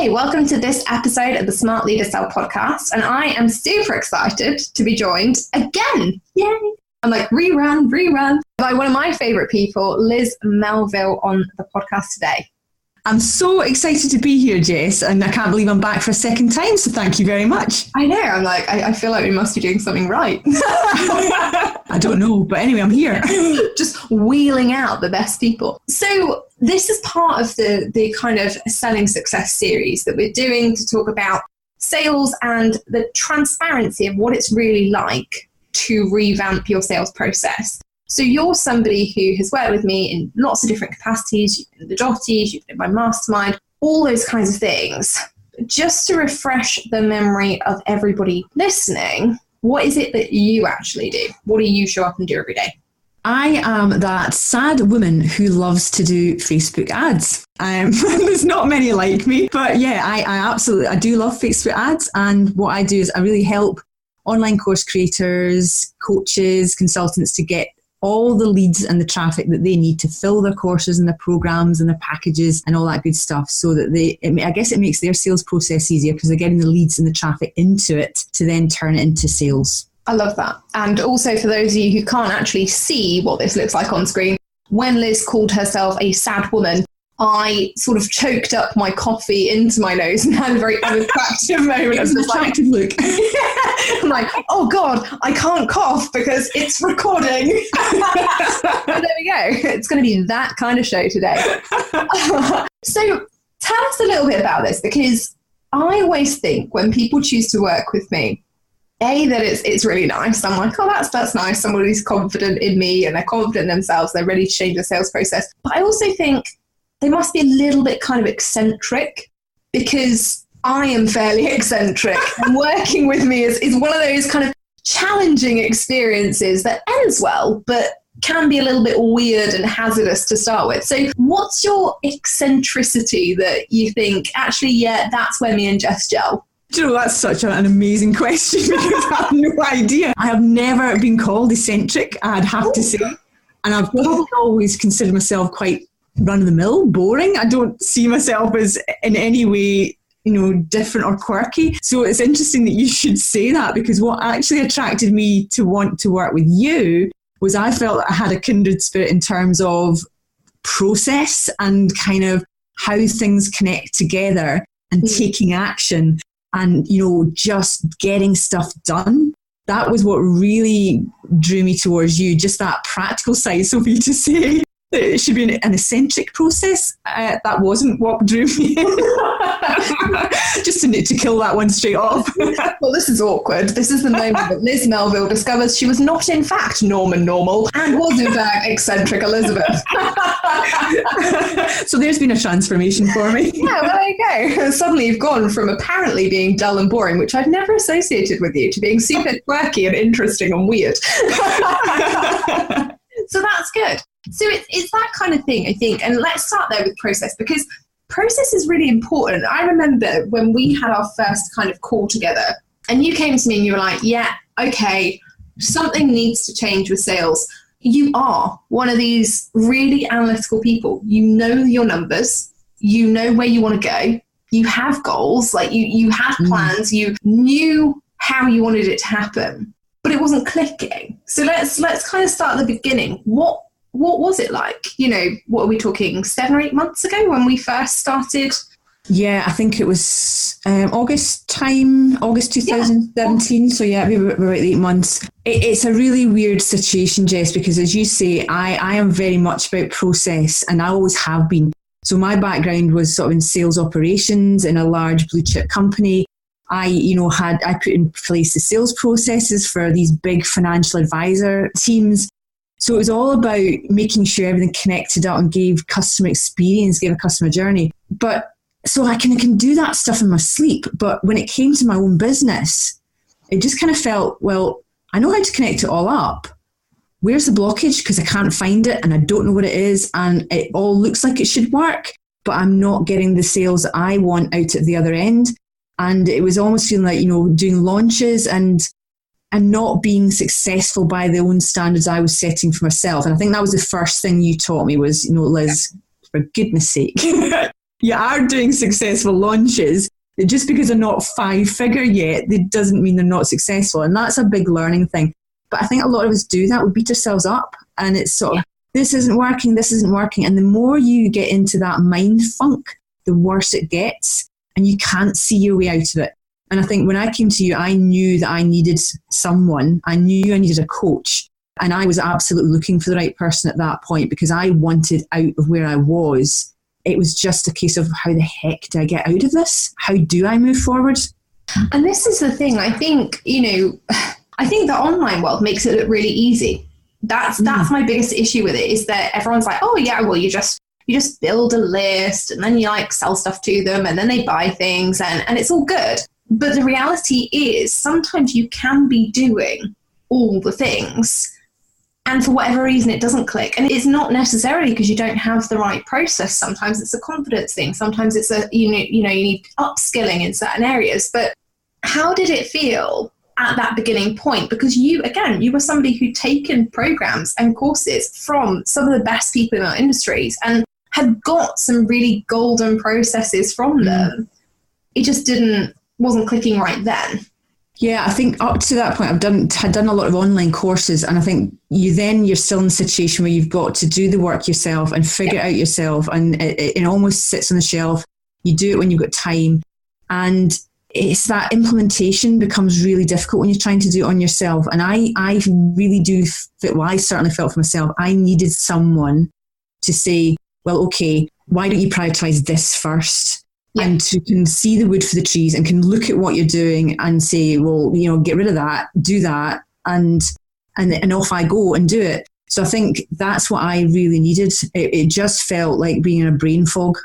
Hey, welcome to this episode of the Smart Leader Sell podcast. And I am super excited to be joined again. Yay! I'm like, rerun, by one of my favorite people, Liz Melville, on the podcast today. I'm so excited to be here, Jess, and I can't believe I'm back for a second time, so thank you very much. I know, I'm like, I feel like we must be doing something right. I don't know, but anyway, I'm here. Just wheeling out the best people. So this is part of the kind of Selling Success series that we're doing to talk about sales and the transparency of what it's really like to revamp your sales process. So you're somebody who has worked with me in lots of different capacities. You've been in the Dotties, you've been in my mastermind, all those kinds of things. Just to refresh the memory of everybody listening, what is it that you actually do? What do you show up and do every day? I am that sad woman who loves to do Facebook ads. There's not many like me, but yeah, I do love Facebook ads. And what I do is I really help online course creators, coaches, consultants to get all the leads and the traffic that they need to fill their courses and their programs and their packages and all that good stuff, so that I guess it makes their sales process easier because they're getting the leads and the traffic into it to then turn it into sales. I love that. And also for those of you who can't actually see what this looks like on screen, when Liz called herself a sad woman, I sort of choked up my coffee into my nose and had a very unattractive moment. It was an attractive look. I'm like, oh God, I can't cough because it's recording. There we go. It's going to be that kind of show today. So tell us a little bit about this, because I always think when people choose to work with me, that it's really nice. I'm like, oh, that's nice. Somebody's confident in me and they're confident in themselves. They're ready to change their sales process. But I also think they must be a little bit kind of eccentric, because I am fairly eccentric. And working with me is one of those kind of challenging experiences that ends well, but can be a little bit weird and hazardous to start with. So what's your eccentricity that you think, actually, yeah, that's where me and Jess gel? Do you know, that's such an amazing question, because I have no idea. I have never been called eccentric, I'd have to say. And I've probably always considered myself quite run-of-the-mill, boring. I don't see myself as in any way, different or quirky. So it's interesting that you should say that, because what actually attracted me to want to work with you was I felt that I had a kindred spirit in terms of process and kind of how things connect together and taking action and, just getting stuff done. That was what really drew me towards you, just that practical side. So for you to say it should be an eccentric process, that wasn't what drew me in. Just to kill that one straight off. Well, this is awkward. This is the moment that Liz Melville discovers she was not in fact normal and was in fact eccentric Elizabeth. So there's been a transformation for me. Yeah, well, there you go. Suddenly you've gone from apparently being dull and boring, which I've never associated with you, to being super quirky and interesting and weird. So that's good. So it's that kind of thing, I think. And let's start there with process, because process is really important. I remember when we had our first kind of call together and you came to me and you were like, yeah, okay, something needs to change with sales. You are one of these really analytical people. You know your numbers. You know where you want to go. You have goals. Like you had plans. You knew how you wanted it to happen, but it wasn't clicking. So let's kind of start at the beginning. What was it like? What are we talking, 7 or 8 months ago when we first started? Yeah, I think it was August 2017. Yeah. So yeah, we were about 8 months. It's a really weird situation, Jess, because as you say, I am very much about process, and I always have been. So my background was sort of in sales operations in a large blue chip company. I put in place the sales processes for these big financial advisor teams. So it was all about making sure everything connected up and gave customer experience, gave a customer journey. But so I can do that stuff in my sleep. But when it came to my own business, it just kind of felt, well, I know how to connect it all up. Where's the blockage? Because I can't find it and I don't know what it is. And it all looks like it should work, but I'm not getting the sales that I want out at the other end. And it was almost feeling like, doing launches and not being successful by the own standards I was setting for myself. And I think that was the first thing you taught me was, Liz, for goodness sake, you are doing successful launches. Just because they're not 5-figure yet, it doesn't mean they're not successful. And that's a big learning thing. But I think a lot of us do that. We beat ourselves up. And it's sort of, this isn't working. And the more you get into that mind funk, the worse it gets. And you can't see your way out of it. And I think when I came to you, I knew that I needed someone. I knew I needed a coach. And I was absolutely looking for the right person at that point because I wanted out of where I was. It was just a case of how the heck do I get out of this? How do I move forward? And this is the thing. I think, I think the online world makes it look really easy. That's my biggest issue with it, is that everyone's like, oh yeah, well you just build a list and then you like sell stuff to them and then they buy things and it's all good. But the reality is sometimes you can be doing all the things and for whatever reason it doesn't click. And it's not necessarily because you don't have the right process. Sometimes it's a confidence thing. Sometimes it's you need upskilling in certain areas. But how did it feel at that beginning point? Because you were somebody who'd taken programs and courses from some of the best people in our industries and had got some really golden processes from them. It just wasn't clicking right then. Yeah, I think up to that point, had done a lot of online courses, and I think you're still in a situation where you've got to do the work yourself and figure it out yourself, and it almost sits on the shelf. You do it when you've got time, and it's that implementation becomes really difficult when you're trying to do it on yourself. And I really do I certainly felt for myself, I needed someone to say, well, okay, why don't you prioritize this first? And to can see the wood for the trees and can look at what you're doing and say, well, get rid of that, do that, and off I go and do it. So I think that's what I really needed. It just felt like being in a brain fog.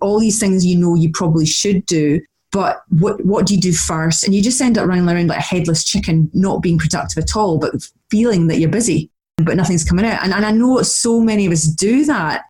All these things you probably should do, but what do you do first? And you just end up running around like a headless chicken, not being productive at all, but feeling that you're busy, but nothing's coming out. And I know so many of us do that.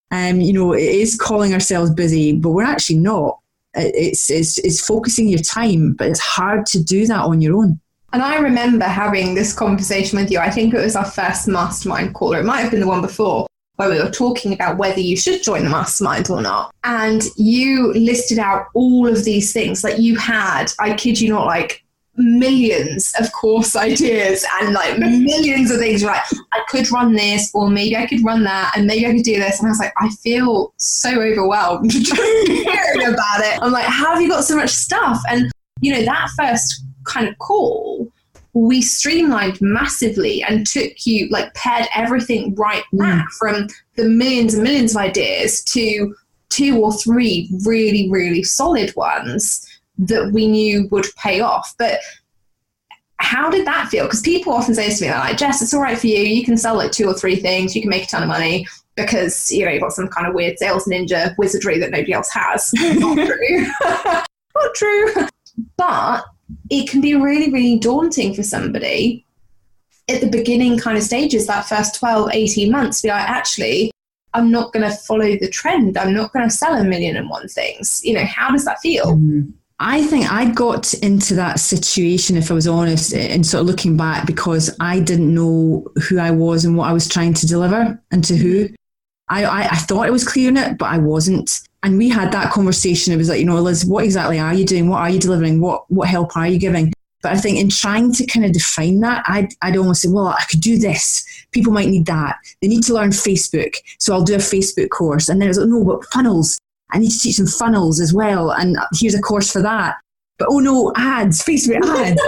It is calling ourselves busy, but we're actually not. It's focusing your time, but it's hard to do that on your own. And I remember having this conversation with you. I think it was our first mastermind call, or it might have been the one before, where we were talking about whether you should join the mastermind or not. And you listed out all of these things. Like you had, I kid you not, like millions of course ideas and like millions of things. You're like, I could run this, or maybe I could run that, and maybe I could do this. And I was like, I feel so overwhelmed hearing about it. I'm like, how have you got so much stuff? And that first kind of call, we streamlined massively and took you, like, pared everything right back from the millions and millions of ideas to 2 or 3 really, really solid ones that we knew would pay off. But how did that feel? Because people often say to me, they're like, Jess, it's all right for you. You can sell like 2 or 3 things. You can make a ton of money because, you've got some kind of weird sales ninja wizardry that nobody else has. Not true. Not true. But it can be really, really daunting for somebody at the beginning kind of stages, that first 12, 18 months, be like, actually, I'm not going to follow the trend. I'm not going to sell 1,000,001 things. How does that feel? Mm-hmm. I think I got into that situation, if I was honest, and sort of looking back, because I didn't know who I was and what I was trying to deliver and to who. I thought I was clear on it, but I wasn't. And we had that conversation. It was like, Liz, what exactly are you doing? What are you delivering? What help are you giving? But I think in trying to kind of define that, I'd almost say, well, I could do this. People might need that. They need to learn Facebook. So I'll do a Facebook course. And then I was like, no, but funnels. I need to teach them funnels as well. And here's a course for that. But oh no, ads, Facebook ads.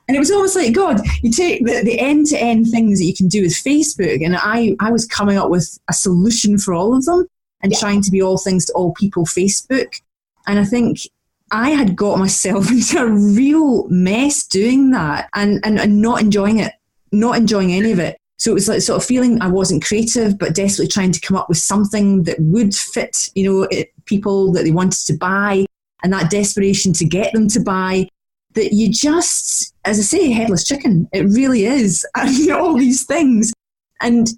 And it was almost like, God, you take the end-to-end things that you can do with Facebook. And I was coming up with a solution for all of them and trying to be all things to all people Facebook. And I think I had got myself into a real mess doing that and not enjoying it, not enjoying any of it. So it was like sort of feeling I wasn't creative, but desperately trying to come up with something that would fit, people that they wanted to buy, and that desperation to get them to buy, that you just, as I say, headless chicken. It really is. And all these things. And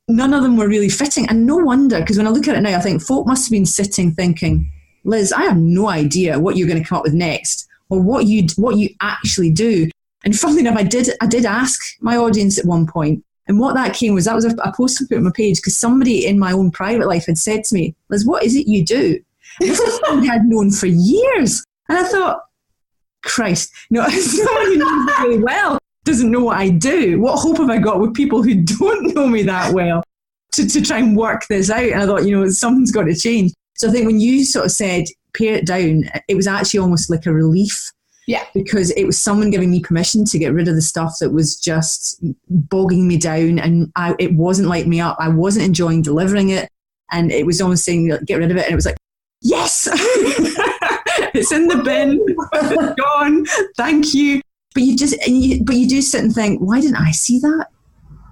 none of them were really fitting. And no wonder, because when I look at it now, I think folk must have been sitting thinking, Liz, I have no idea what you're going to come up with next or what you actually do. And funnily enough, I did ask my audience at one point. And what that was a post I put on my page because somebody in my own private life had said to me, Liz, what is it you do? This is someone I had known for years. And I thought, Christ, no, someone who knows me really well doesn't know what I do. What hope have I got with people who don't know me that well to try and work this out? And I thought, something's got to change. So I think when you sort of said, pare it down, it was actually almost like a relief. Yeah. Because it was someone giving me permission to get rid of the stuff that was just bogging me down, and it wasn't lighting me up. I wasn't enjoying delivering it. And it was almost saying, get rid of it. And it was like, yes, it's in the bin, it's gone, thank you. But you do sit and think, why didn't I see that?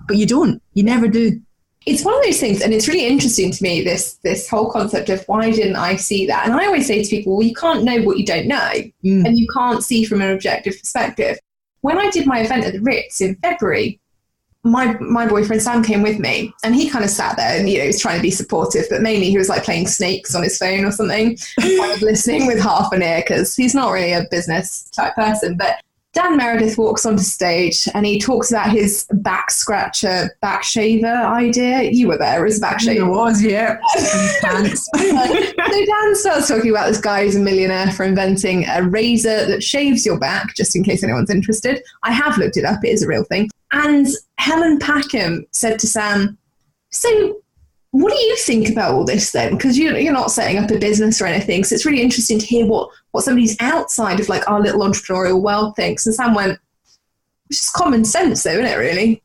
But you don't. You never do. It's one of those things, and it's really interesting to me, this whole concept of why didn't I see that? And I always say to people, well, you can't know what you don't know, and you can't see from an objective perspective. When I did my event at the Ritz in February, my boyfriend Sam came with me, and he kind of sat there and he was trying to be supportive, but mainly he was like playing snakes on his phone or something, kind of listening with half an ear, because he's not really a business type person. But Dan Meredith walks onto stage and he talks about his back scratcher, back shaver idea. You were there as back shaver. I was, yeah. So Dan starts talking about this guy who's a millionaire for inventing a razor that shaves your back, just in case anyone's interested. I have looked it up. It is a real thing. And Helen Packham said to Sam, so what do you think about all this then? Because you're not setting up a business or anything. So it's really interesting to hear what somebody's outside of like our little entrepreneurial world thinks. And Sam went, it's just common sense though, isn't it really?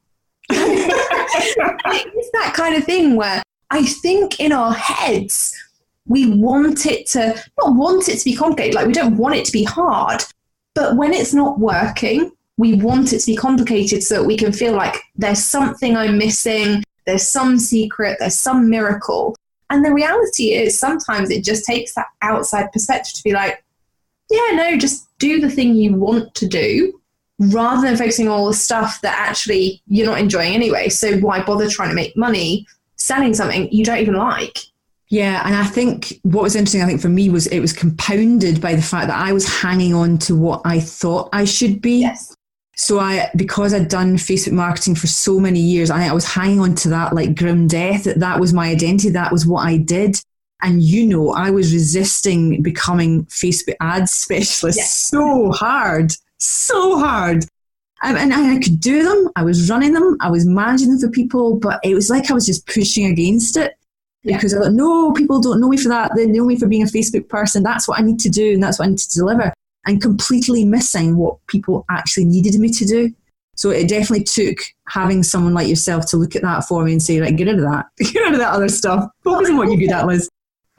It's that kind of thing where I think in our heads, we not want it to be complicated. Like we don't want it to be hard. But when it's not working, we want it to be complicated so that we can feel like there's something I'm missing. There's some secret, there's some miracle. And the reality is sometimes it just takes that outside perspective to be like, yeah, no, just do the thing you want to do rather than focusing on all the stuff that actually you're not enjoying anyway. So why bother trying to make money selling something you don't even like? Yeah, and I think what was interesting, for me, was it was compounded by the fact that I was hanging on to what I thought I should be. Yes. So because I'd done Facebook marketing for so many years, I was hanging on to that like grim death, that was my identity, that was what I did. And I was resisting becoming Facebook ads specialist so hard. And I could do them, I was running them, I was managing them for people, but it was like I was just pushing against it. Because I thought, no, people don't know me for that. They know me for being a Facebook person. That's what I need to do and that's what I need to deliver. And completely missing what people actually needed me to do. So it definitely took having someone like yourself to look at that for me and say, right, get rid of that. Get rid of that other stuff. Focus on what you're good at, Liz.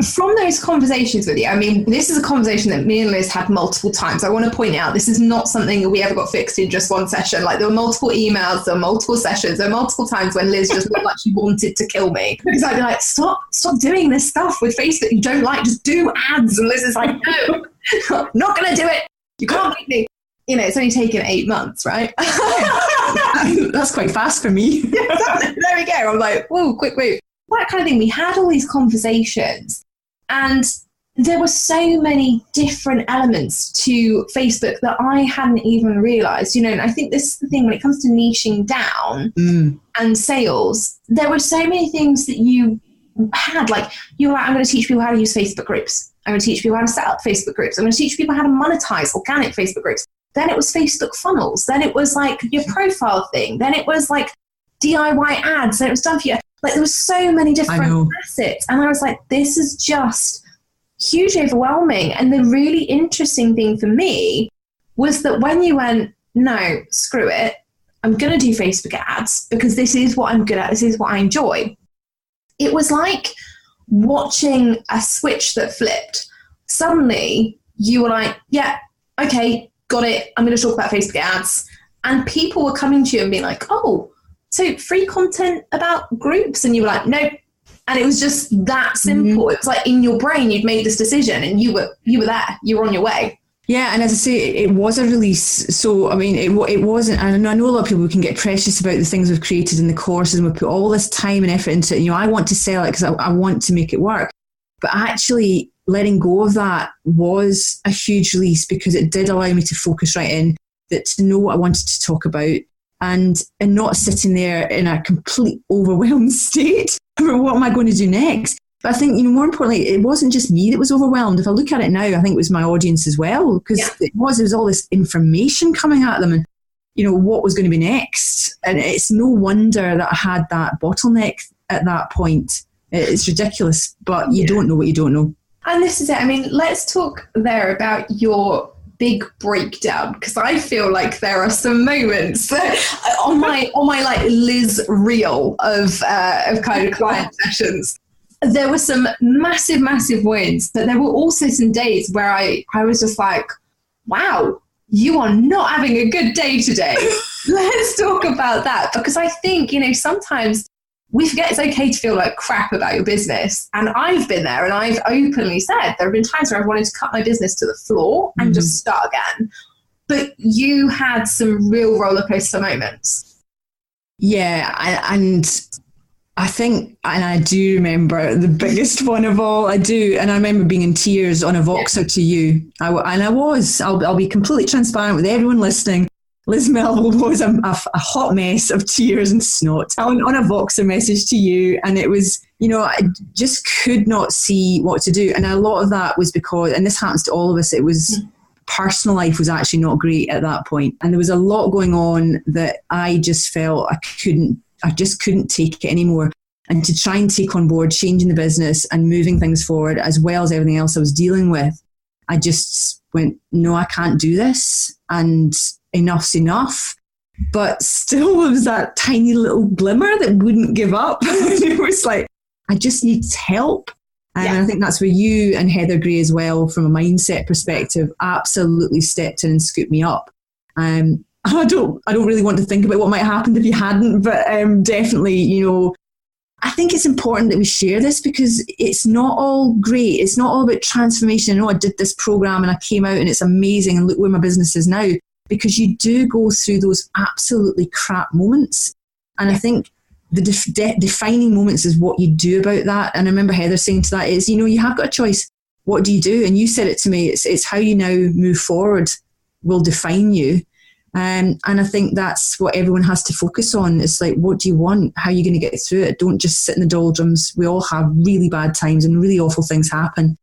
From those conversations with you, this is a conversation that me and Liz had multiple times. I want to point out, this is not something that we ever got fixed in just one session. Like there were multiple emails, there were multiple sessions, there were multiple times when Liz just looked like she wanted to kill me. Because I'd be like, stop doing this stuff with Facebook you don't like, just do ads. And Liz is like, no, I'm not going to do it. You can't make me. It's only taken 8 months, right? That's quite fast for me. There we go. I'm like, whoa, quick move. That kind of thing. We had all these conversations and there were so many different elements to Facebook that I hadn't even realized, and I think this is the thing when it comes to niching down and sales, there were so many things that you had, like you were like, I'm going to teach people how to use Facebook groups. I'm going to teach people how to set up Facebook groups. I'm going to teach people how to monetize organic Facebook groups. Then it was Facebook funnels. Then it was like your profile thing. Then it was like DIY ads. Then it was done for you. Like there was so many different facets. And I was like, this is just hugely overwhelming. And the really interesting thing for me was that when you went, no, screw it, I'm going to do Facebook ads because this is what I'm good at. This is what I enjoy. It was like watching a switch that flipped. Suddenly you were like, yeah, okay, got it. I'm going to talk about Facebook ads. And people were coming to you and being like, oh, so free content about groups? And you were like, nope. And it was just that simple. It was like in your brain, you'd made this decision and you were there. You were on your way. Yeah, and as I say, it was a release. So, it wasn't, and I know a lot of people can get precious about the things we've created in the courses and we put all this time and effort into it. I want to sell it because I want to make it work. But actually letting go of that was a huge release because it did allow me to focus right in, that to know what I wanted to talk about and not sitting there in a complete overwhelmed state. What am I going to do next? But I think, more importantly, it wasn't just me that was overwhelmed. If I look at it now, I think it was my audience as well, because it was all this information coming at them and, what was going to be next. And it's no wonder that I had that bottleneck at that point. It's ridiculous, but you don't know what you don't know. And this is it. I mean, let's talk there about your big breakdown, because I feel like there are some moments on my like Liz reel of kind of client sessions. There were some massive wins, but there were also some days where I was just like, wow, you are not having a good day today. Let's talk about that, because I think, sometimes we forget it's okay to feel like crap about your business. And I've been there, and I've openly said there have been times where I've wanted to cut my business to the floor and just start again. But you had some real roller coaster moments. Yeah, and I think, and I do remember the biggest one of all, I do. And I remember being in tears on a Voxer to you. I'll be completely transparent with everyone listening. Liz Melville was a hot mess of tears and snot on a Voxer message to you. And it was, I just could not see what to do. And a lot of that was because, and this happens to all of us, it was personal life was actually not great at that point. And there was a lot going on that I just felt I just couldn't take it anymore. And to try and take on board changing the business and moving things forward, as well as everything else I was dealing with, I just went, no, I can't do this. And enough's enough. But still there was that tiny little glimmer that wouldn't give up. It was like, I just need help. And I think that's where you and Heather Gray as well, from a mindset perspective, absolutely stepped in and scooped me up. I don't really want to think about what might have happened if you hadn't, but definitely, I think it's important that we share this, because it's not all great. It's not all about transformation. I did this program and I came out and it's amazing and look where my business is now, because you do go through those absolutely crap moments. And I think the defining moments is what you do about that. And I remember Heather saying to that is, you have got a choice. What do you do? And you said it to me, it's how you now move forward will define you. And I think that's what everyone has to focus on. It's like, what do you want? How are you going to get through it? Don't just sit in the doldrums. We all have really bad times and really awful things happen.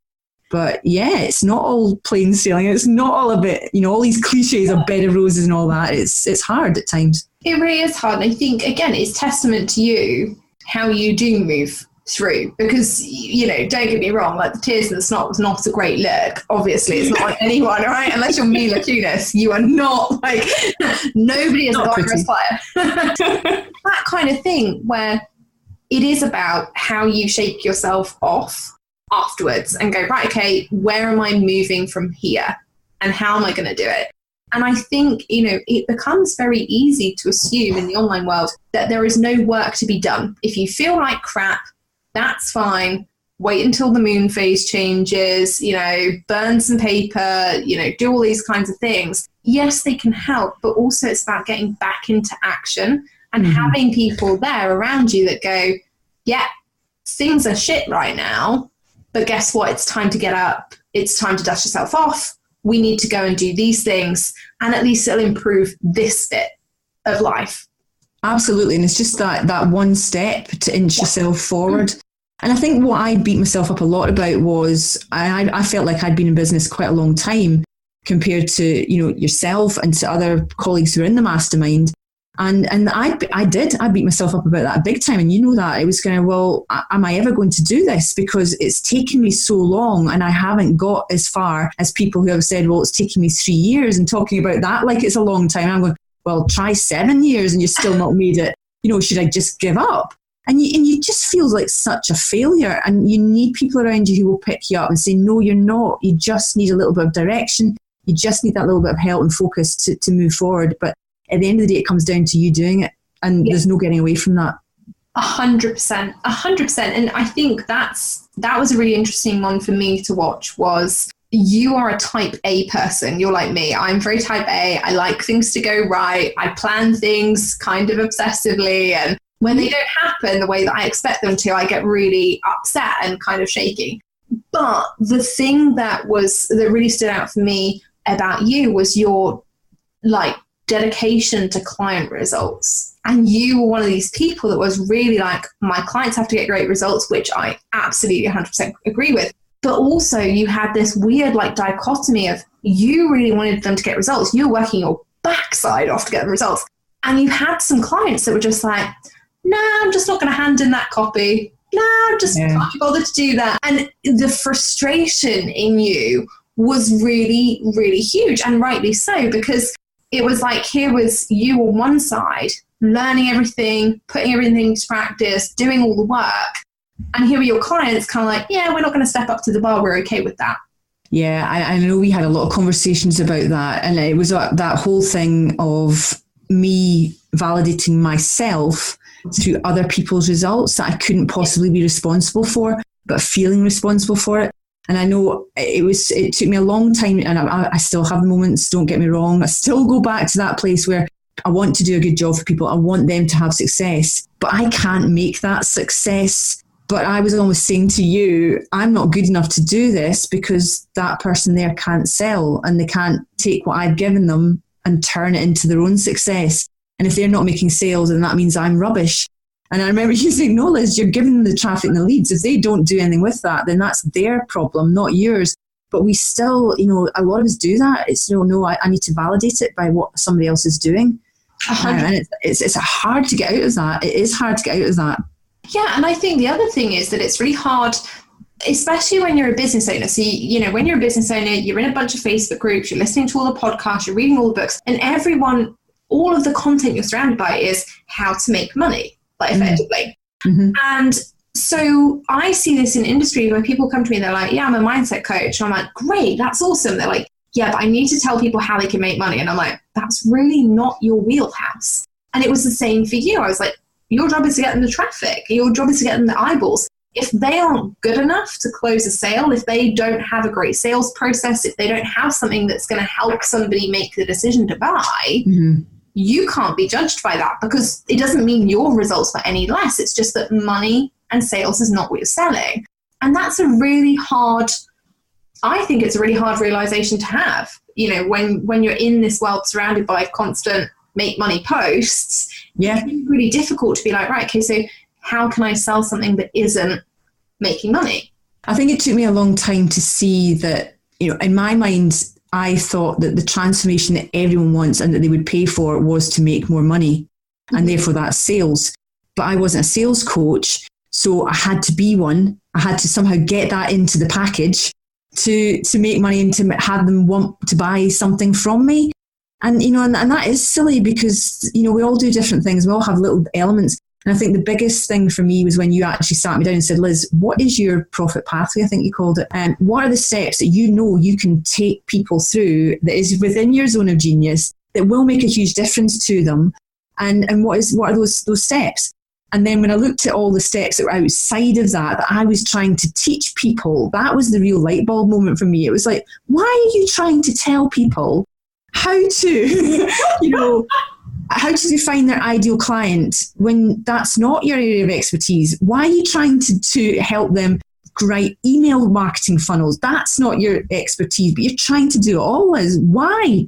But yeah, it's not all plain sailing. It's not all of it, all these cliches of bed of roses and all that. It's hard at times. It really is hard. And I think, again, it's testament to you how you do move through, because, don't get me wrong, like the tears and the snot was not a great look. Obviously, it's not on anyone, right? Unless you're Mila Kunis, you are not like, nobody is a glamorous player. That kind of thing where it is about how you shake yourself off afterwards and go, right, okay, where am I moving from here? And how am I going to do it? And I think, it becomes very easy to assume in the online world that there is no work to be done. If you feel like crap, that's fine. Wait until the moon phase changes, burn some paper, do all these kinds of things. Yes, they can help, but also it's about getting back into action and having people there around you that go, yeah, things are shit right now, but guess what? It's time to get up. It's time to dust yourself off. We need to go and do these things, and at least it'll improve this bit of life. Absolutely. And it's just that one step to inch yourself forward. And I think what I beat myself up a lot about was I felt like I'd been in business quite a long time compared to, yourself and to other colleagues who are in the mastermind. And I beat myself up about that big time. And that it was kind of, well, am I ever going to do this? Because it's taken me so long and I haven't got as far as people who have said, well, it's taken me 3 years, and talking about that like it's a long time. And I'm going, well, try 7 years and you've still not made it. Should I just give up? And you just feel like such a failure, and you need people around you who will pick you up and say, no, you're not. You just need a little bit of direction. You just need that little bit of help and focus to move forward. But at the end of the day, it comes down to you doing it, and there's no getting away from that. 100%. And I think that was a really interesting one for me to watch. Was you are a type A person. You're like me. I'm very type A. I like things to go right. I plan things kind of obsessively, and when they don't happen the way that I expect them to, I get really upset and kind of shaky. But the thing that really stood out for me about you was your dedication to client results. And you were one of these people that was really like, my clients have to get great results, which I absolutely 100% agree with. But also you had this weird like dichotomy of you really wanted them to get results. You were working your backside off to get the results. And you had some clients that were just like, nah, I'm just not going to hand in that copy. Nah, I'm just can't be bothered to do that. And the frustration in you was really, really huge, and rightly so, because it was like, here was you on one side, learning everything, putting everything into practice, doing all the work. And here were your clients kind of like, yeah, we're not going to step up to the bar. We're okay with that. Yeah, I know we had a lot of conversations about that. And it was that whole thing of me validating myself through other people's results that I couldn't possibly be responsible for, but feeling responsible for it. And I know it took me a long time, and I still have moments, don't get me wrong. I still go back to that place where I want to do a good job for people. I want them to have success, but I can't make that success. But I was always saying to you, I'm not good enough to do this because that person there can't sell, and they can't take what I've given them and turn it into their own success. And if they're not making sales, then that means I'm rubbish. And I remember you saying, no, Liz, you're giving them the traffic and the leads. If they don't do anything with that, then that's their problem, not yours. But we still, a lot of us do that. It's, no, I need to validate it by what somebody else is doing. And it's hard to get out of that. It is hard to get out of that. Yeah, and I think the other thing is that it's really hard, especially when you're a business owner. So, when you're a business owner, you're in a bunch of Facebook groups, you're listening to all the podcasts, you're reading all the books, and all of the content you're surrounded by is how to make money, like effectively. Mm-hmm. And so I see this in industry where people come to me, they're like, yeah, I'm a mindset coach. And I'm like, great, that's awesome. They're like, yeah, but I need to tell people how they can make money. And I'm like, that's really not your wheelhouse. And it was the same for you. I was like, your job is to get them the traffic. Your job is to get them the eyeballs. If they aren't good enough to close a sale, if they don't have a great sales process, if they don't have something that's going to help somebody make the decision to buy, you can't be judged by that, because it doesn't mean your results are any less. It's just that money and sales is not what you're selling. And that's I think it's a really hard realization to have, when you're in this world surrounded by constant make money posts. Yeah, it's really difficult to be like, right, okay, so how can I sell something that isn't making money? I think it took me a long time to see that, in my mind, I thought that the transformation that everyone wants and that they would pay for was to make more money. And therefore that's sales. But I wasn't a sales coach, so I had to be one. I had to somehow get that into the package to make money and to have them want to buy something from me. And, and that is silly because, we all do different things. We all have little elements. And I think the biggest thing for me was when you actually sat me down and said, Liz, what is your profit pathway? I think you called it. And what are the steps that you can take people through that is within your zone of genius that will make a huge difference to them? And what are those steps? And then when I looked at all the steps that were outside of that I was trying to teach people, that was the real light bulb moment for me. It was like, why are you trying to tell people how to, how to define their ideal client when that's not your area of expertise? Why are you trying to help them write email marketing funnels? That's not your expertise, but you're trying to do it all, Liz. Why?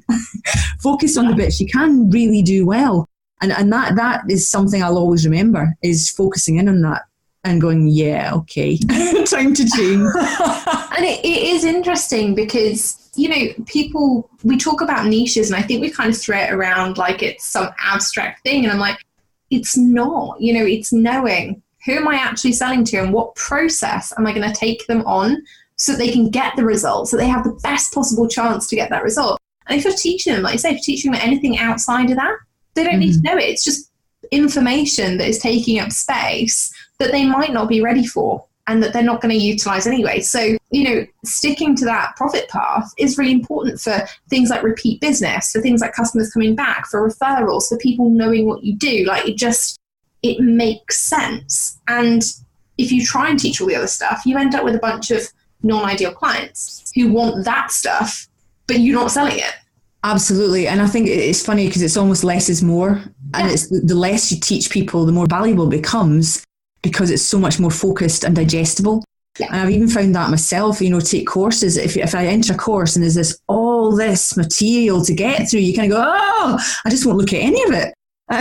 Focus on the bits you can really do well. And that is something I'll always remember, is focusing in on that and going, yeah, okay, time to change. And it is interesting because, we talk about niches, and I think we kind of throw it around like it's some abstract thing. And I'm like, it's not, it's knowing who am I actually selling to and what process am I going to take them on so that they can get the result, so they have the best possible chance to get that result. And if you're teaching them, like you say, if you're teaching them anything outside of that, they don't need to know it. It's just information that is taking up space that they might not be ready for and that they're not going to utilize anyway. So, sticking to that profit path is really important for things like repeat business, for things like customers coming back, for referrals, for people knowing what you do. Like it makes sense. And if you try and teach all the other stuff, you end up with a bunch of non-ideal clients who want that stuff, but you're not selling it. Absolutely. And I think it's funny because it's almost less is more. And it's the less you teach people, the more valuable it becomes, because it's so much more focused and digestible. Yeah. And I've even found that myself, take courses. If I enter a course and there's all this material to get through, you kind of go, oh, I just won't look at any of it.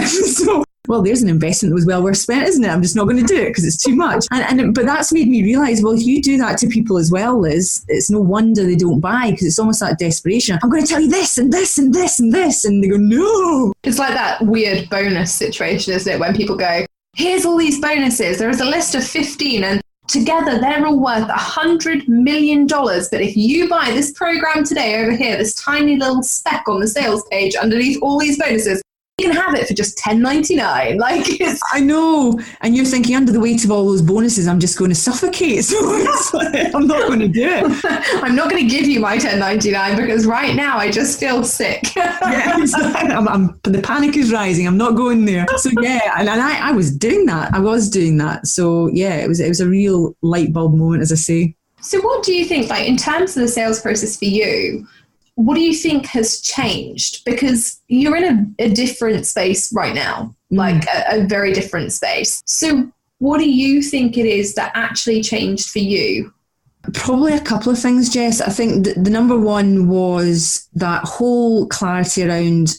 So, well, there's an investment that was well worth spent, isn't it? I'm just not going to do it because it's too much. But that's made me realise, well, if you do that to people as well, Liz, it's no wonder they don't buy, because it's almost that desperation. I'm going to tell you this and this and this and this. And they go, no. It's like that weird bonus situation, isn't it? When people go, here's all these bonuses. There is a list of 15 and together they're all worth $100 million. But if you buy this program today over here, this tiny little speck on the sales page underneath all these bonuses, you can have it for just $10.99. I know. And you're thinking, under the weight of all those bonuses, I'm just going to suffocate. So it's like, I'm not going to do it. I'm not going to give you my $10.99 because right now I just feel sick. Yeah, exactly. The panic is rising. I'm not going there. So yeah, and I was doing that. So yeah, it was a real light bulb moment, as I say. So what do you think, in terms of the sales process for you, what do you think has changed? Because you're in a different space right now, a very different space. So what do you think it is that actually changed for you? Probably a couple of things, Jess. I think the number one was that whole clarity around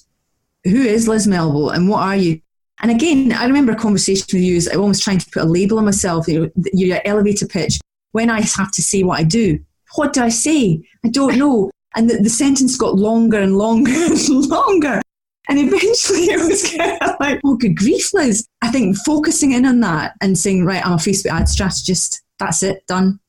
who is Liz Melville and what are you? And again, I remember a conversation with you, I was almost trying to put a label on myself, your elevator pitch. When I have to say what I do, what do I say? I don't know. And the sentence got longer and longer and longer. And eventually it was kind of like, oh, good grief, Liz. I think focusing in on that and saying, right, I'm a Facebook ad strategist. That's it, done.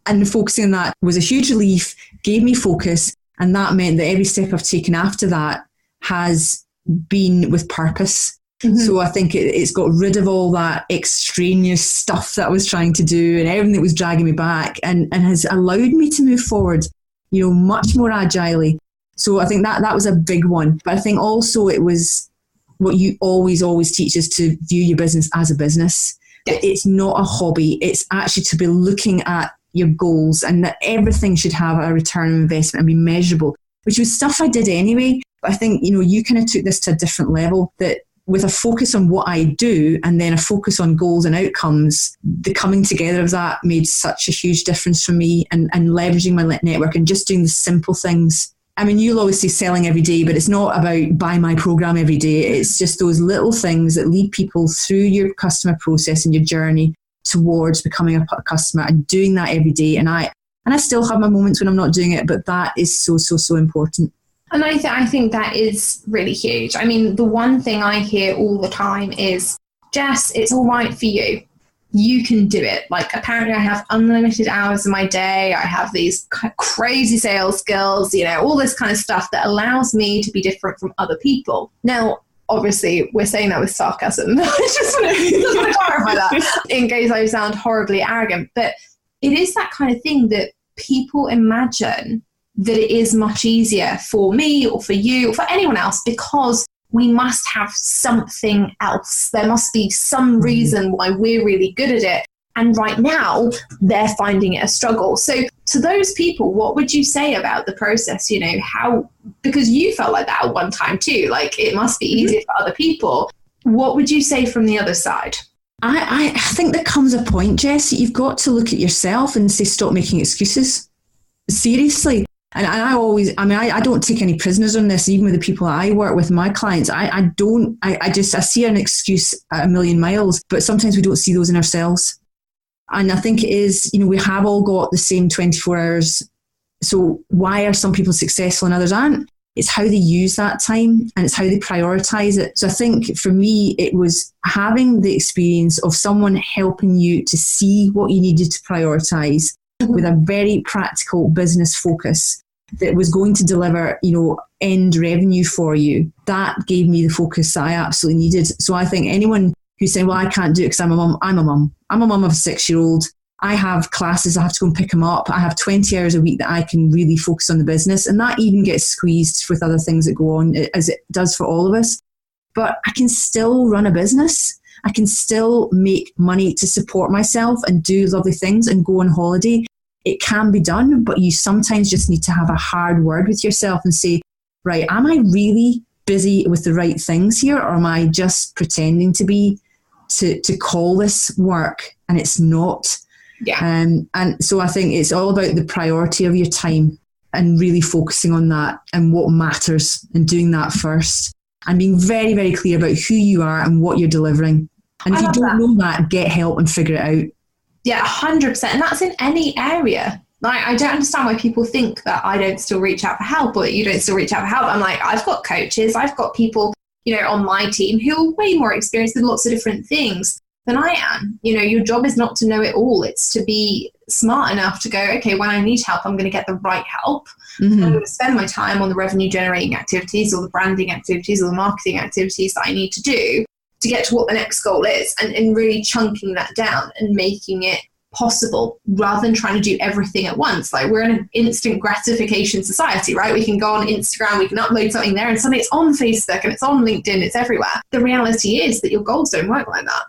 And focusing on that was a huge relief, gave me focus. And that meant that every step I've taken after that has been with purpose. Mm-hmm. So I think it's got rid of all that extraneous stuff that I was trying to do and everything that was dragging me back and has allowed me to move forward, much more agilely. So I think that was a big one. But I think also it was what you always teach us, to view your business as a business. Yes. It's not a hobby. It's actually to be looking at your goals, and that everything should have a return on investment and be measurable, which was stuff I did anyway. But I think, you kind of took this to a different level, that with a focus on what I do and then a focus on goals and outcomes, the coming together of that made such a huge difference for me, and leveraging my network and just doing the simple things. I mean, you'll always say selling every day, but it's not about buy my program every day. It's just those little things that lead people through your customer process and your journey towards becoming a customer, and doing that every day. And I still have my moments when I'm not doing it, but that is so important. And I think that is really huge. I mean, the one thing I hear all the time is, Jess, it's all right for you. You can do it. Apparently I have unlimited hours in my day. I have these crazy sales skills, all this kind of stuff that allows me to be different from other people. Now, obviously, we're saying that with sarcasm. I just want to clarify that in case I sound horribly arrogant. But it is that kind of thing that people imagine that it is much easier for me or for you or for anyone else because we must have something else. There must be some reason why we're really good at it. And right now, they're finding it a struggle. So to those people, what would you say about the process? Because you felt like that at one time too, it must be easier for other people. What would you say from the other side? I think there comes a point, Jess, that you've got to look at yourself and say, stop making excuses. Seriously. And I don't take any prisoners on this, even with the people I work with, my clients. I see an excuse at a million miles, but sometimes we don't see those in ourselves. And I think it is, we have all got the same 24 hours. So why are some people successful and others aren't? It's how they use that time, and it's how they prioritize it. So I think for me, it was having the experience of someone helping you to see what you needed to prioritize with a very practical business focus that was going to deliver, end revenue for you. That gave me the focus that I absolutely needed. So I think anyone who's saying, well, I can't do it because I'm a mum. I'm a mum of a 6-year-old. I have classes, I have to go and pick them up. I have 20 hours a week that I can really focus on the business. And that even gets squeezed with other things that go on, as it does for all of us. But I can still run a business. I can still make money to support myself and do lovely things and go on holiday. It can be done, but you sometimes just need to have a hard word with yourself and say, right, am I really busy with the right things here, or am I just pretending to be, to call this work and it's not? Yeah. And so I think it's all about the priority of your time and really focusing on that and what matters and doing that first and being very, very clear about who you are and what you're delivering. And if you don't know that, get help and figure it out. Yeah, 100%. And that's in any area. Like, I don't understand why people think that I don't still reach out for help or that you don't still reach out for help. I'm like, I've got coaches, I've got people, on my team who are way more experienced with lots of different things than I am. Your job is not to know it all. It's to be smart enough to go, okay, when I need help, I'm going to get the right help. Mm-hmm. I'm going to spend my time on the revenue generating activities or the branding activities or the marketing activities that I need to do to get to what the next goal is, and really chunking that down and making it possible rather than trying to do everything at once. Like, we're in an instant gratification society, right? We can go on Instagram, we can upload something there, and suddenly it's on Facebook and it's on LinkedIn, it's everywhere. The reality is that your goals don't work like that.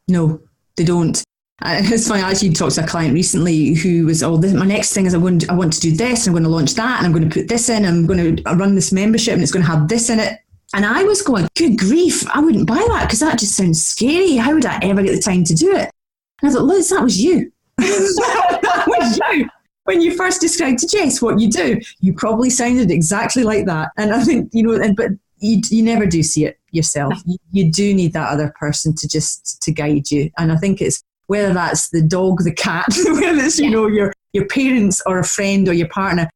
No, they don't. It's funny, I actually talked to a client recently who was, my next thing is I want to do this, and I'm going to launch that, and I'm going to put this in, and I'm going to run this membership, and it's going to have this in it. And I was going, good grief, I wouldn't buy that because that just sounds scary. How would I ever get the time to do it? And I thought, Liz, that was you. That was you. When you first described to Jess what you do, you probably sounded exactly like that. And I think, but you never do see it yourself. You do need that other person to guide you. And I think it's, whether that's the dog, the cat, whether it's, your parents or a friend or your partner,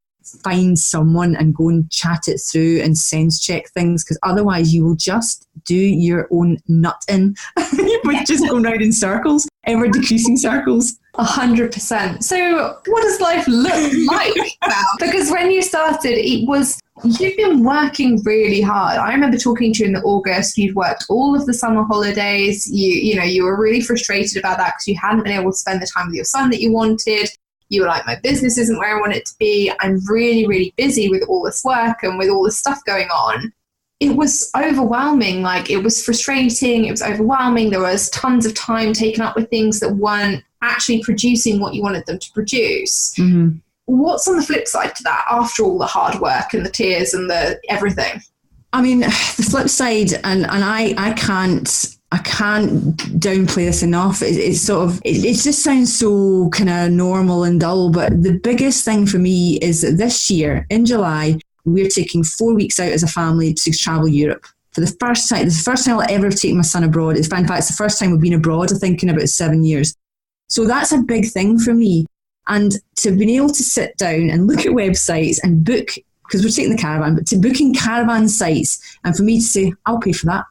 find someone and go and chat it through and sense check things, because otherwise you will just do your own nut in. You would just go round in circles, ever decreasing circles. 100%. So what does life look like now? Because when you started, you've been working really hard. I remember talking to you in August. You'd worked all of the summer holidays. You were really frustrated about that because you hadn't been able to spend the time with your son that you wanted. You were like, my business isn't where I want it to be. I'm really, really busy with all this work and with all this stuff going on. It was overwhelming. Like, it was frustrating. It was overwhelming. There was tons of time taken up with things that weren't actually producing what you wanted them to produce. Mm-hmm. What's on the flip side to that after all the hard work and the tears and the everything? I mean, the flip side, and I can't downplay this enough. It just sounds so kind of normal and dull, but the biggest thing for me is that this year in July, we're taking 4 weeks out as a family to travel Europe for the first time. This is the first time I'll ever take my son abroad. In fact, it's the first time we've been abroad, I think, in about 7 years. So that's a big thing for me. And to be able to sit down and look at websites and book, because we're taking the caravan, but to booking caravan sites, and for me to say, I'll pay for that.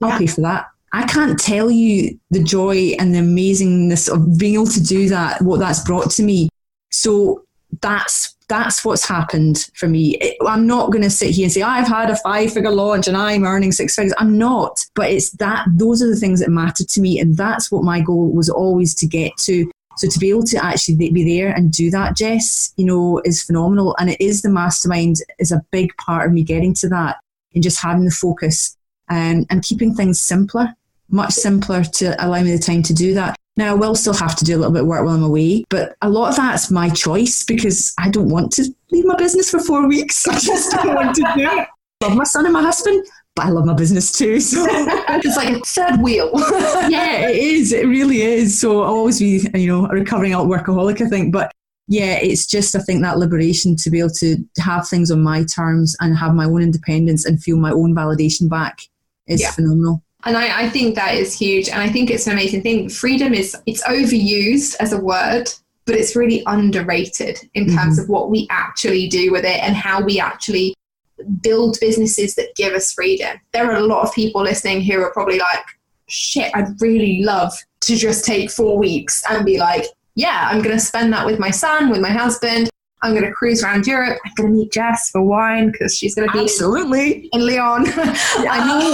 I'll pay for that. I can't tell you the joy and the amazingness of being able to do that, what that's brought to me. So that's what's happened for me. I'm not going to sit here and say, I've had a 5-figure launch and I'm earning 6 figures. I'm not. But it's that, those are the things that matter to me. And that's what my goal was always to get to. So to be able to actually be there and do that, Jess, is phenomenal. And it is the mastermind is a big part of me getting to that, and just having the focus and keeping things simpler, much simpler, to allow me the time to do that. Now, I will still have to do a little bit of work while I'm away, but a lot of that's my choice because I don't want to leave my business for 4 weeks. I just don't want to do it. I love my son and my husband, but I love my business too. So it's like a third wheel. Yeah, it is. It really is. So I'll always be, a recovering out workaholic, I think. But yeah, it's just, I think, that liberation to be able to have things on my terms and have my own independence and feel my own validation back is phenomenal. And I think that is huge. And I think it's an amazing thing. Freedom it's overused as a word, but it's really underrated in terms of what we actually do with it and how we actually build businesses that give us freedom. There are a lot of people listening who are probably like, shit, I'd really love to just take 4 weeks and be like, yeah, I'm going to spend that with my son, with my husband. I'm going to cruise around Europe. I'm going to meet Jess for wine because she's going to be absolutely in Lyon. I know.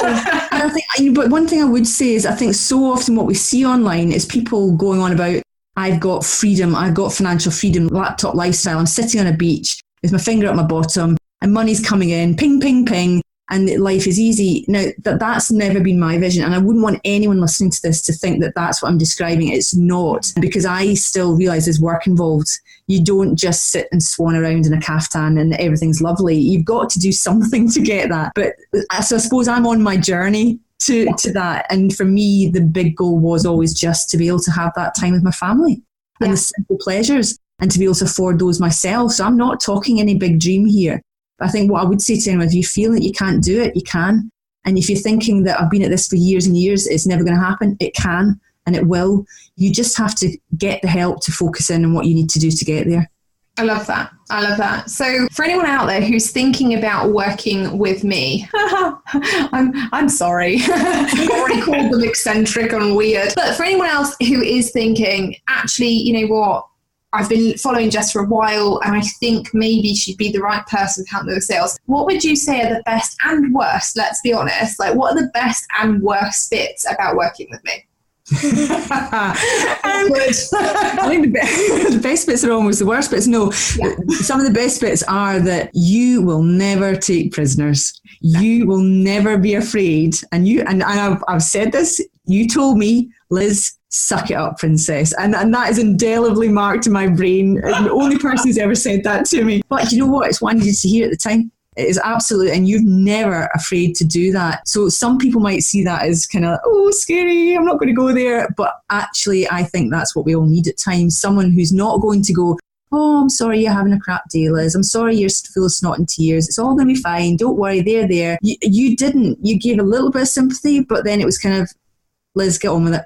And I think, but one thing I would say is I think so often what we see online is people going on about, I've got freedom, I've got financial freedom, laptop lifestyle. I'm sitting on a beach with my finger at my bottom and money's coming in, ping, ping, ping, and life is easy. Now, that's never been my vision, and I wouldn't want anyone listening to this to think that that's what I'm describing. It's not, because I still realise there's work involved. You don't just sit and swan around in a caftan and everything's lovely. You've got to do something to get that. But so I suppose I'm on my journey to that. And for me, the big goal was always just to be able to have that time with my family and the simple pleasures, and to be able to afford those myself. So I'm not talking any big dream here. But I think what I would say to anyone, if you feel that you can't do it, you can. And if you're thinking that I've been at this for years and years, it's never going to happen, it can and it will. You just have to get the help to focus in on what you need to do to get there. I love that. I love that. So for anyone out there who's thinking about working with me, I'm sorry. I've already called them eccentric and weird. But for anyone else who is thinking, actually, you know what? I've been following Jess for a while and I think maybe she'd be the right person to help me with sales. What would you say are the best and worst? Let's be honest. Like, what are the best and worst bits about working with me? I think the best bits are almost the worst bits. No, some of the best bits are that you will never take prisoners. You will never be afraid. And I've said this. You told me, Liz, suck it up, princess. And that is indelibly marked in my brain. The only person who's ever said that to me. But you know what? It's what I needed to hear at the time. It is absolute, and you're never afraid to do that. So some people might see that as kind of, oh, scary, I'm not going to go there. But actually, I think that's what we all need at times. Someone who's not going to go, oh, I'm sorry you're having a crap day, Liz. I'm sorry you're full of snot and tears. It's all going to be fine. Don't worry, they're there. You didn't. You gave a little bit of sympathy, but then it was kind of, Liz, get on with it.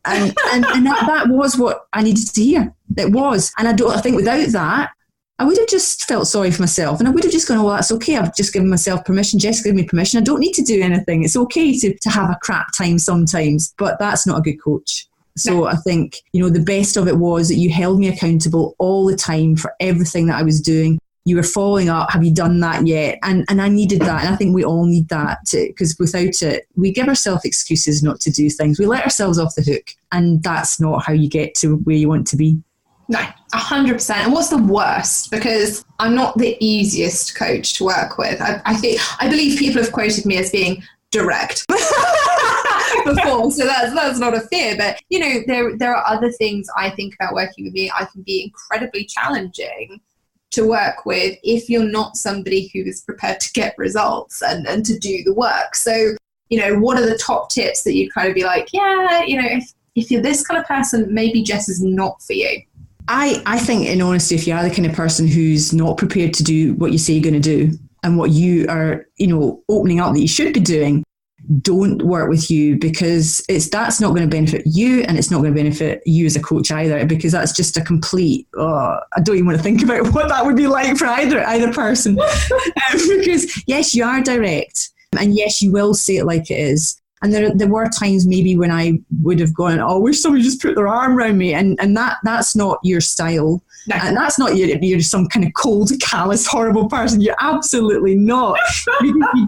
And that was what I needed to hear. It was. And I think without that, I would have just felt sorry for myself, and I would have just gone, oh, well, that's okay. I've just given myself permission. Jess gave me permission. I don't need to do anything. It's okay to have a crap time sometimes, but that's not a good coach. So I think, the best of it was that you held me accountable all the time for everything that I was doing. You were following up. Have you done that yet? And I needed that. And I think we all need that, because without it, we give ourselves excuses not to do things. We let ourselves off the hook. And that's not how you get to where you want to be. No, 100%. And what's the worst? Because I'm not the easiest coach to work with. I believe people have quoted me as being direct before, so that's not a fear. But there are other things I think about working with me. I can be incredibly challenging to work with if you're not somebody who is prepared to get results and to do the work. So what are the top tips that you'd kind of be like, if you're this kind of person, maybe Jess is not for you? I think, in honesty, if you are the kind of person who's not prepared to do what you say you're going to do and what you are, opening up that you should be doing, don't work with you, because that's not going to benefit you, and it's not going to benefit you as a coach either, because that's just a complete, I don't even want to think about what that would be like for either person. Because yes, you are direct, and yes, you will say it like it is. And there were times maybe when I would have gone, oh, I wish somebody just put their arm around me. And that's not your style. No. And that's not you're some kind of cold, callous, horrible person. You're absolutely not.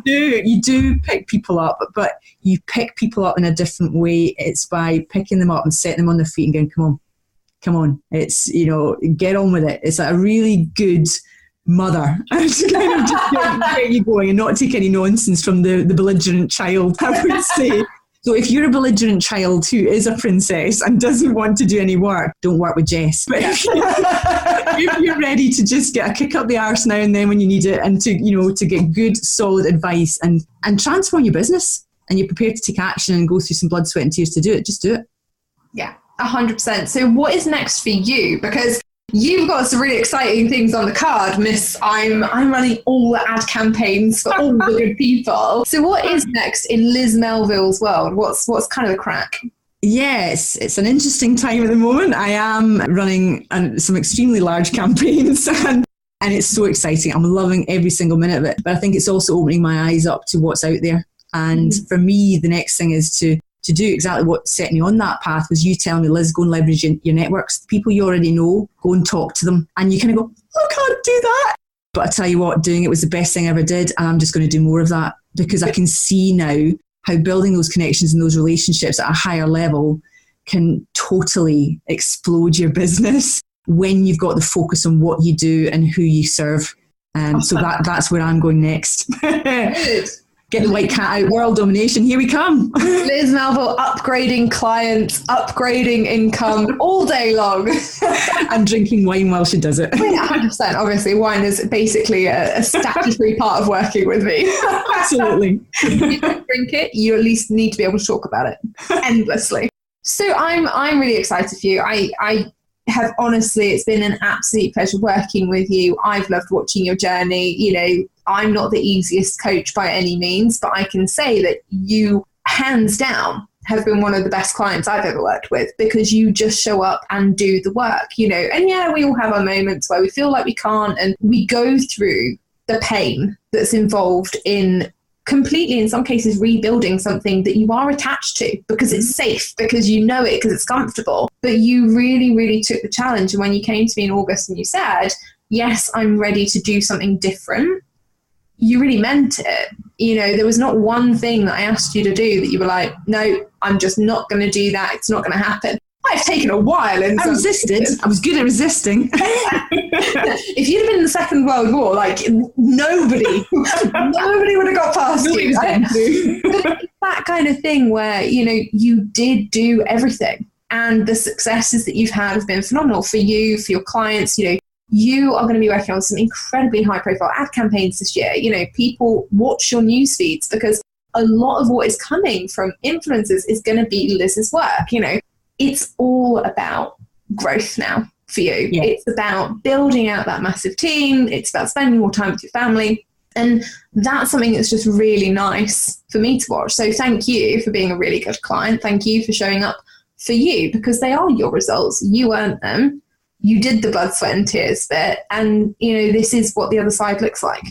You do pick people up, but you pick people up in a different way. It's by picking them up and setting them on their feet and going, come on. It's, get on with it. It's a really good mother to kind of just get you going and not take any nonsense from the belligerent child, I would say. So if you're a belligerent child who is a princess and doesn't want to do any work, don't work with Jess. But if you're ready to just get a kick up the arse now and then when you need it, and to get good, solid advice and transform your business, and you're prepared to take action and go through some blood, sweat and tears to do it, just do it. Yeah, 100%. So what is next for you? Because you've got some really exciting things on the card, Miss. I'm running all the ad campaigns for all the good people. So what is next in Liz Melville's world? What's kind of the crack? Yes, it's an interesting time at the moment. I am running some extremely large campaigns and it's so exciting. I'm loving every single minute of it. But I think it's also opening my eyes up to what's out there. And for me, the next thing is to do exactly what set me on that path was you telling me, Liz, go and leverage your networks. The people you already know, go and talk to them. And you kind of go, oh, I can't do that. But I tell you what, doing it was the best thing I ever did. And I'm just going to do more of that, because I can see now how building those connections and those relationships at a higher level can totally explode your business when you've got the focus on what you do and who you serve. So that's where I'm going next. Good. Get the white cat out, world domination, here we come. Liz Melville, upgrading clients, upgrading income all day long. And drinking wine while she does it. Yeah, 100%. Obviously, wine is basically a statutory part of working with me. Absolutely. If you don't drink it, you at least need to be able to talk about it endlessly. So I'm really excited for you. I honestly, it's been an absolute pleasure working with you. I've loved watching your journey. You know, I'm not the easiest coach by any means, but I can say that you, hands down, have been one of the best clients I've ever worked with, because you just show up and do the work, you know. And yeah, we all have our moments where we feel like we can't, and we go through the pain that's involved in completely, in some cases, rebuilding something that you are attached to because it's safe, because you know it, because it's comfortable. But you really, really took the challenge. And when you came to me in August and you said, yes, I'm ready to do something different, you really meant it. You know, there was not one thing that I asked you to do that you were like, no, I'm just not going to do that. It's not going to happen. I've taken a while. And I resisted. I was good at resisting. If you'd have been in the Second World War, like nobody would have got past you. But it's that kind of thing where, you know, you did do everything, and the successes that you've had have been phenomenal for you, for your clients. You know, you are going to be working on some incredibly high profile ad campaigns this year. You know, people watch your news feeds because a lot of what is coming from influencers is going to be Liz's work. You know, it's all about growth now for you. Yeah. It's about building out that massive team. It's about spending more time with your family. And that's something that's just really nice for me to watch. So thank you for being a really good client. Thank you for showing up for you, because they are your results. You earned them. You did the blood, sweat and tears bit. And, you know, this is what the other side looks like.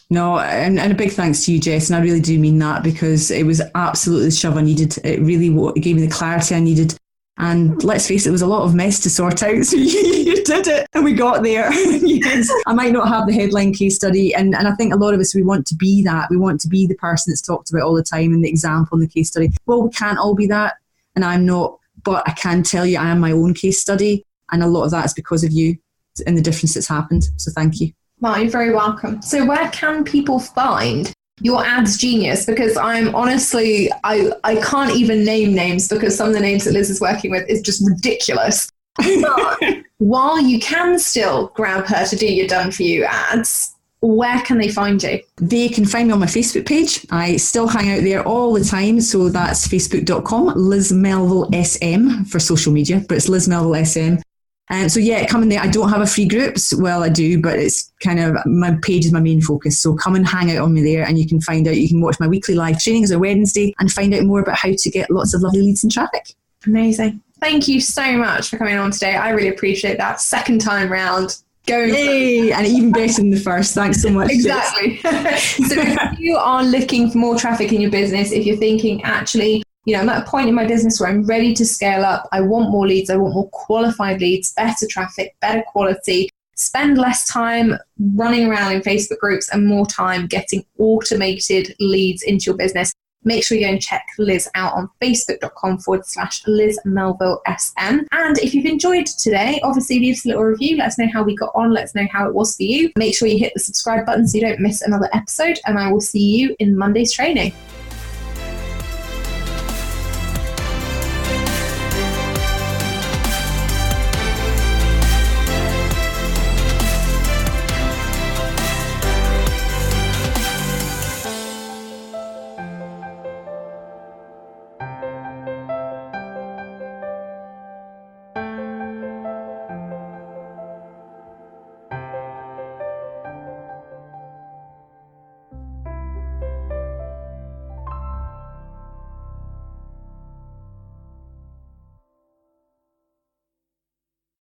No, and a big thanks to you, Jess, and I really do mean that, because it was absolutely the shove I needed. It really gave me the clarity I needed. And let's face it, it was a lot of mess to sort out. So you did it, and we got there. Yes, I might not have the headline case study, and I think a lot of us, we want to be that. We want to be the person that's talked about all the time and the example in the case study. Well, we can't all be that, and I'm not, but I can tell you I am my own case study, and a lot of that is because of you and the difference that's happened. So thank you. Well, you're very welcome. So where can people find your ads genius? Because I'm honestly, I can't even name names, because some of the names that Liz is working with is just ridiculous. But while you can still grab her to do your done for you ads, where can they find you? They can find me on my Facebook page. I still hang out there all the time. So that's facebook.com, Liz Melville SM for social media, but it's Liz Melville SM. So yeah, come in there. I don't have a free groups. Well, I do, but it's kind of, my page is my main focus. So come and hang out on me there, and you can find out, you can watch my weekly live trainings on Wednesday and find out more about how to get lots of lovely leads and traffic. Amazing. Thank you so much for coming on today. I really appreciate that. Second time round. Yay! And even better than the first. Thanks so much. Exactly. So if you are looking for more traffic in your business, if you're thinking, actually, you know, I'm at a point in my business where I'm ready to scale up. I want more leads. I want more qualified leads, better traffic, better quality. Spend less time running around in Facebook groups and more time getting automated leads into your business. Make sure you go and check Liz out on facebook.com/Liz Melville SM. And if you've enjoyed today, obviously leave us a little review. Let us know how we got on. Let us know how it was for you. Make sure you hit the subscribe button so you don't miss another episode. And I will see you in Monday's training.